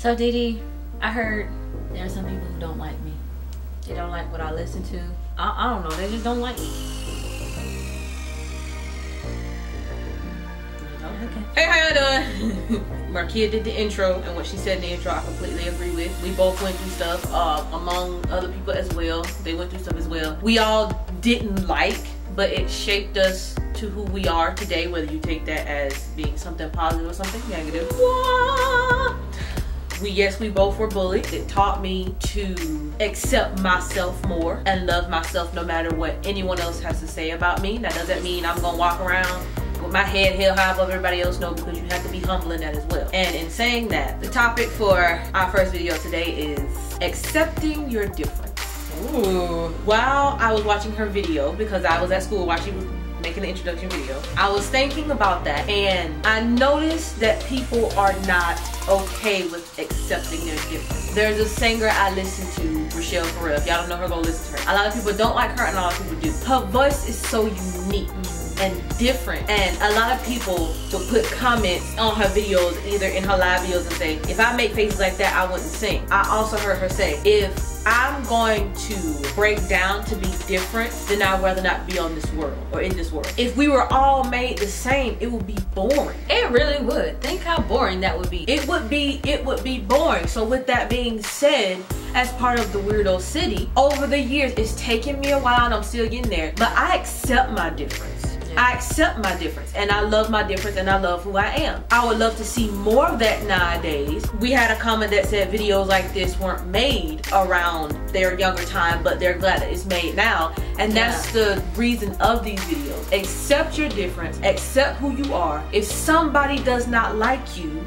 So Didi, I heard there are some people who don't like me. They don't like what I listen to. I don't know, they just don't like me. Okay. Hey, how y'all doing? Markia did the intro, and what she said in the intro I completely agree with. We both went through stuff, among other people as well. They went through stuff as well. We all didn't like, but it shaped us to who we are today, whether you take that as being something positive or something negative. What? Yes, we both were bullied. It taught me to accept myself more and love myself no matter what anyone else has to say about me. That doesn't mean I'm gonna walk around with my head held high above everybody else, no, because you have to be humble in that as well. And in saying that, the topic for our first video today is accepting your difference. Ooh. While I was watching her video, because I was at school while she was making the introduction video, I was thinking about that, and I noticed that people are not okay with accepting their difference. There's a singer I listen to, Rochelle Farrell. If y'all don't know her, go listen to her. A lot of people don't like her and a lot of people do. Her voice is so unique and different, and a lot of people will put comments on her videos, either in her live videos, and say, if I make faces like that, I wouldn't sing. I also heard her say, if I'm going to break down to be different, then I'd rather not be on this world or in this world. If we were all made the same, it would be boring. It really would. Think how boring that would be. It would be boring. So with that being said, as part of the WeirDo City, over the years, it's taken me a while and I'm still getting there, but I accept my difference. I accept my difference, and I love my difference, and I love who I am. I would love to see more of that nowadays. We had a comment that said videos like this weren't made around their younger time, but they're glad that it's made now. And that's the reason of these videos. Accept your difference, accept who you are. If somebody does not like you,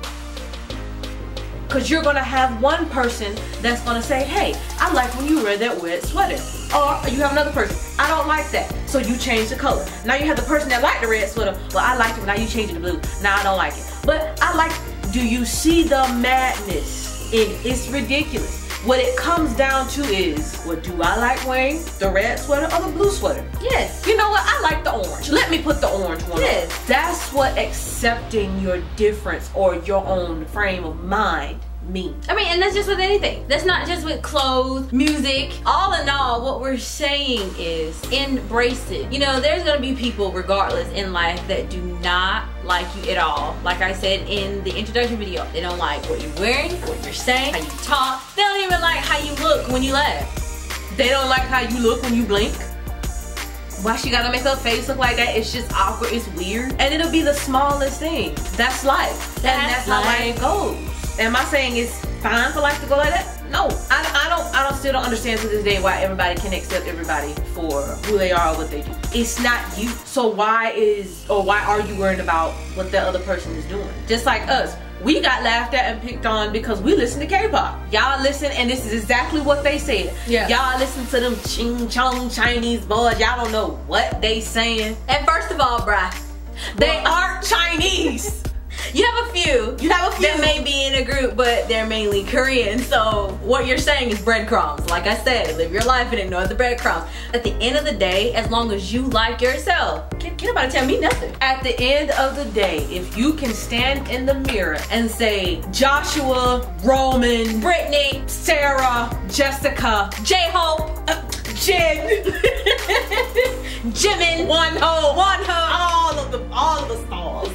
because you're gonna have one person that's gonna say, hey, I like when you wear that red sweater. Or you have another person, I don't like that, so you change the color. Now you have the person that liked the red sweater, well, I liked it, but now you change it to blue. Now I don't like it. But I like, do you see the madness in it? It's ridiculous. What it comes down to is, well, do I like wearing the red sweater or the blue sweater? Yes. You know what? I like the orange. Let me put the orange one on. That's what accepting your difference or your own frame of mind means. I mean, and that's just with anything. That's not just with clothes, music. All in all, what we're saying is embrace it. You know, there's gonna be people regardless in life that do not like you at all. Like I said in the introduction video, they don't like what you're wearing, what you're saying, how you talk. They don't even like how you look when you laugh. They don't like how you look when you blink. Why she gotta make her face look like that? It's just awkward, it's weird. And it'll be the smallest thing. That's life. And that's how life goes. Am I saying it's fine for life to go like that? No. I still don't understand to this day why everybody can accept everybody for who they are or what they do. It's not you. So why are you worried about what the other person is doing? Just like us. We got laughed at and picked on because we listen to K-pop. Y'all listen, and this is exactly what they said. Yeah. Y'all listen to them ching chong Chinese boys. Y'all don't know what they saying. And first of all, bruh, they aren't Chinese. You have a few that may be in a group, but they're mainly Korean. So what you're saying is breadcrumbs. Like I said, live your life and ignore the breadcrumbs. At the end of the day, as long as you like yourself, can't nobody tell me nothing. At the end of the day, if you can stand in the mirror and say, Joshua, Roman, Brittany, Sarah, Jessica, J-Hope, Jen, Jimin, One Ho, all of the stars.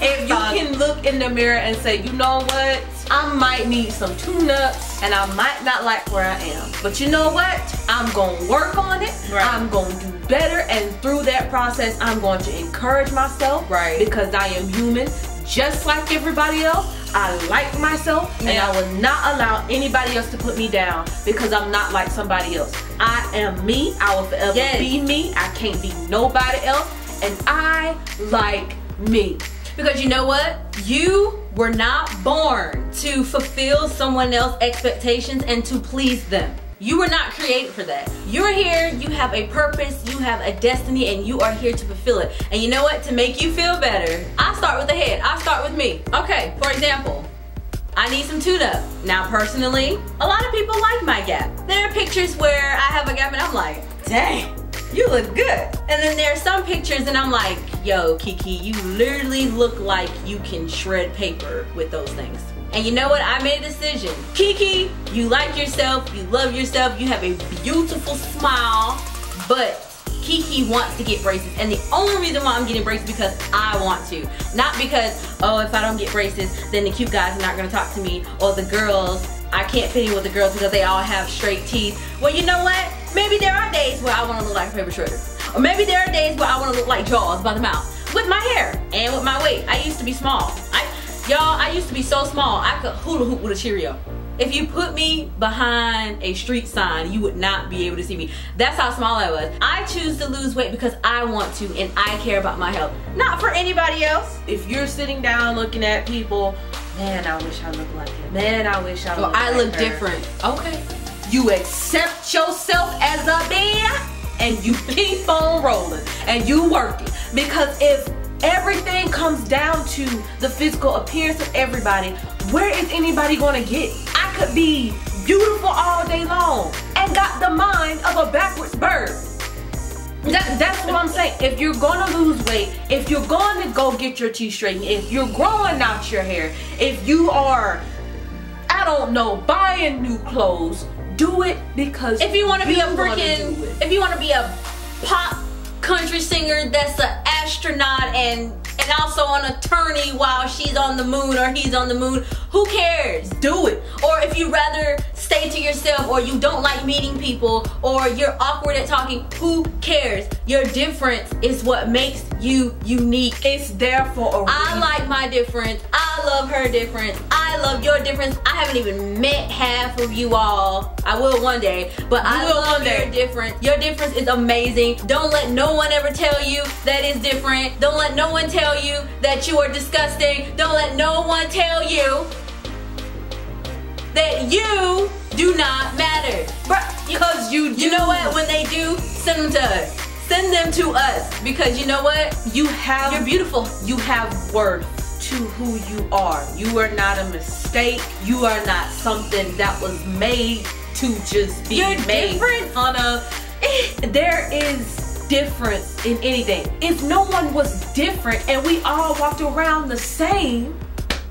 If you can look in the mirror and say, you know what, I might need some tune-ups and I might not like where I am, but you know what, I'm gonna work on it. I'm gonna do better, and through that process I'm going to encourage myself, because I am human just like everybody else. I like myself, and I will not allow anybody else to put me down because I'm not like somebody else. I am me. I will forever be me. I can't be nobody else, and I like me. Because you know what? You were not born to fulfill someone else's expectations and to please them. You were not created for that. You're here, you have a purpose, you have a destiny, and you are here to fulfill it. And you know what? To make you feel better, I start with the head. I start with me. Okay, for example, I need some tune-up. Now personally, a lot of people like my gap. There are pictures where I have a gap and I'm like, dang, you look good. And then there are some pictures and I'm like, yo, Kiki, you literally look like you can shred paper with those things. And you know what? I made a decision. Kiki, you like yourself, you love yourself, you have a beautiful smile, but Kiki wants to get braces, and the only reason why I'm getting braces is because I want to. Not because, oh, if I don't get braces, then the cute guys are not gonna talk to me, or the girls, I can't fit in with the girls because they all have straight teeth. Well, you know what? Maybe there are days where I wanna look like a paper shredder. Or maybe there are days where I wanna look like Jaws by the mouth. With my hair, and with my weight. I used to be small. Y'all, I used to be so small, I could hula hoop with a Cheerio. If you put me behind a street sign, you would not be able to see me. That's how small I was. I choose to lose weight because I want to and I care about my health. Not for anybody else. If you're sitting down looking at people, man, I wish I looked like him. Man, I wish I looked like her. I look different. Okay. You accept yourself as a man and you keep on rolling and you work it. Because if everything comes down to the physical appearance of everybody, where is anybody gonna get? I could be beautiful all day long and got the mind of a backwards bird. That's what I'm saying. If you're gonna lose weight, if you're gonna go get your teeth straightened, if you're growing out your hair, if you are, I don't know, buying new clothes, do it because if you want to be a freaking, if you want to be a pop country singer that's an astronaut and also an attorney while she's on the moon or he's on the moon, who cares? Do it. Or if you rather stay to yourself, or you don't like meeting people, or you're awkward at talking, who cares? Your difference is what makes you unique. It's there for a reason. I like my difference. I love her difference. I love your difference. I haven't even met half of you all. I will one day, but I love your difference. Your difference is amazing. Don't let no one ever tell you that it's different. Don't let no one tell you that you are disgusting. Don't let no one tell you that you do not matter. Because you do. You know what? When they do, send them to us. Send them to us. Because you know what? You're beautiful. You have worth to who you are. You are not a mistake. You are not something that was made to just be made. Different. There is difference in anything. If no one was different and we all walked around the same,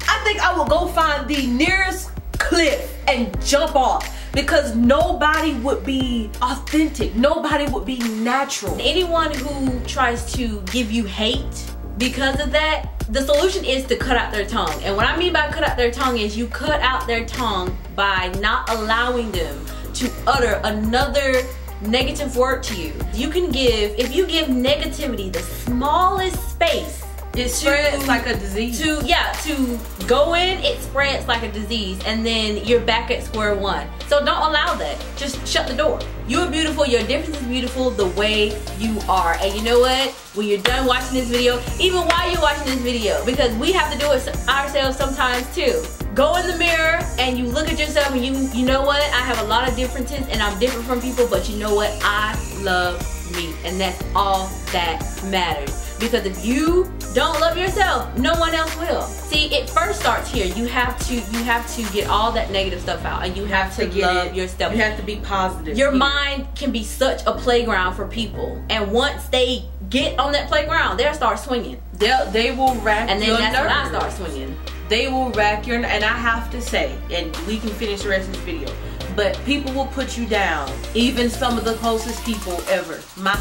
I think I will go find the nearest cliff and jump off, because nobody would be authentic. Nobody would be natural. Anyone who tries to give you hate because of that, the solution is to cut out their tongue. And what I mean by cut out their tongue is you cut out their tongue by not allowing them to utter another negative word to you. You can give, if you give negativity the smallest space, it spreads like a disease. To go in, it spreads like a disease, and then you're back at square one. So don't allow that. Just shut the door. You are beautiful. Your difference is beautiful the way you are. And you know what? When you're done watching this video, even while you're watching this video, because we have to do it ourselves sometimes too. Go in the mirror and you look at yourself and you know what? I have a lot of differences and I'm different from people, but you know what? I love me, and that's all that matters. Because if you don't love yourself, no one else will. See, it first starts here. You have to get all that negative stuff out, and you have to love yourself. You have to be positive. Your mind can be such a playground for people, and once they get on that playground, they'll start swinging. They will rack and then your that's nerves. when I start swinging. They will rack your, and I have to say, and we can finish the rest of this video, but people will put you down. Even some of the closest people ever. My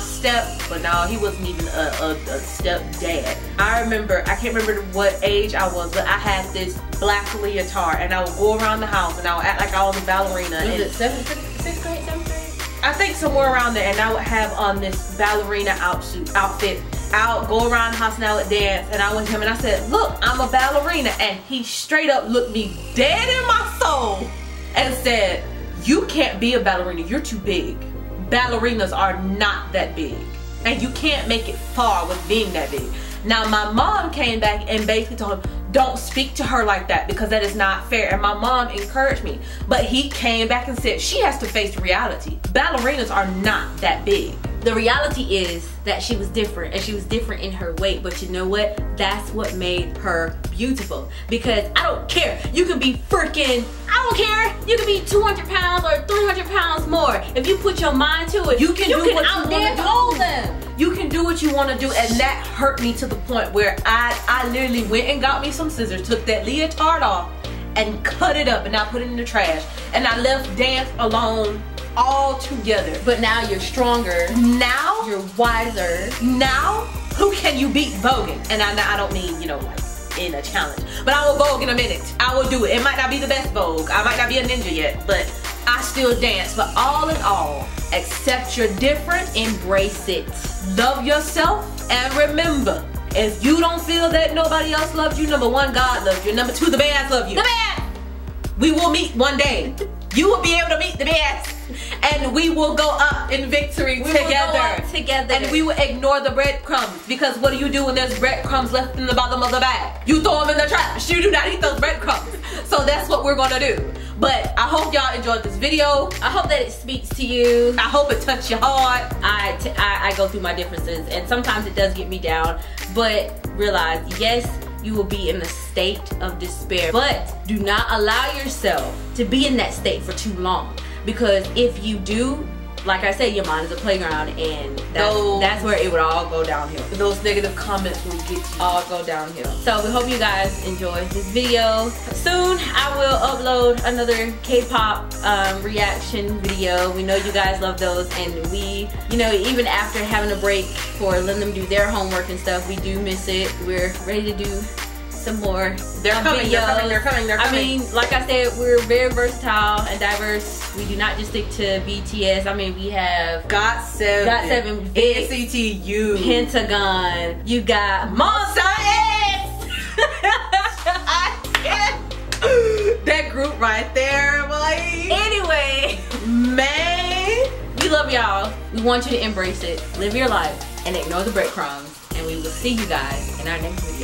but no, he wasn't even a stepdad. I can't remember what age I was, but I had this black leotard, and I would go around the house and I would act like I was a ballerina. Was it 6th grade, 7th grade? I think somewhere around there, and I would have on this ballerina outfit. I would go around the house and I would dance, and I went to him and I said, look, I'm a ballerina, and he straight up looked me dead in my soul and said, you can't be a ballerina, you're too big. Ballerinas are not that big, and you can't make it far with being that big. Now my mom came back and basically told him, don't speak to her like that because that is not fair, and my mom encouraged me. But he came back and said she has to face reality. Ballerinas are not that big. The reality is that she was different, and she was different in her weight, but you know what? That's what made her beautiful. Because I don't care. You could be freaking, I don't care. You could be 200 pounds or 300 pounds more. If you put your mind to it, you can outdance all them. You can do what you want to do, and that hurt me to the point where I literally went and got me some scissors, took that leotard off, and cut it up and I put it in the trash. And I left dance alone altogether. But now you're stronger. Now you're wiser. Now who can you beat voguing? And I don't mean, you know, like in a challenge, but I will vogue in a minute. I will do it. It might not be the best vogue. I might not be a ninja yet, but I still dance. But all in all, accept you're different, embrace it, love yourself, and remember, if you don't feel that nobody else loves you, number one, God loves you. Number two, the bands love you. The band! We will meet one day. You will be able to meet the bands. And we will go up in victory together. Will go up together. And we will ignore the breadcrumbs. Because what do you do when there's breadcrumbs left in the bottom of the bag? You throw them in the trash. You do not eat those breadcrumbs. So that's what we're gonna do. But I hope y'all enjoyed this video. I hope that it speaks to you. I hope it touched your heart. I go through my differences, and sometimes it does get me down. But realize, yes, you will be in a state of despair. But do not allow yourself to be in that state for too long. Because if you do, like I said, your mind is a playground, and that's where it would all go downhill. Those negative comments will get you. All go downhill. So we hope you guys enjoyed this video. Soon I will upload another K-pop reaction video. We know you guys love those, and we, you know, even after having a break for letting them do their homework and stuff, we do miss it. We're ready to do some more videos. They're coming. I mean, like I said, we're very versatile and diverse. We do not just stick to BTS. I mean, we have GOT7, NCTU, Pentagon. You got Monster X. I can't. That group right there, boy. Anyway, man, we love y'all. We want you to embrace it, live your life, and ignore the breadcrumbs. And we will see you guys in our next video.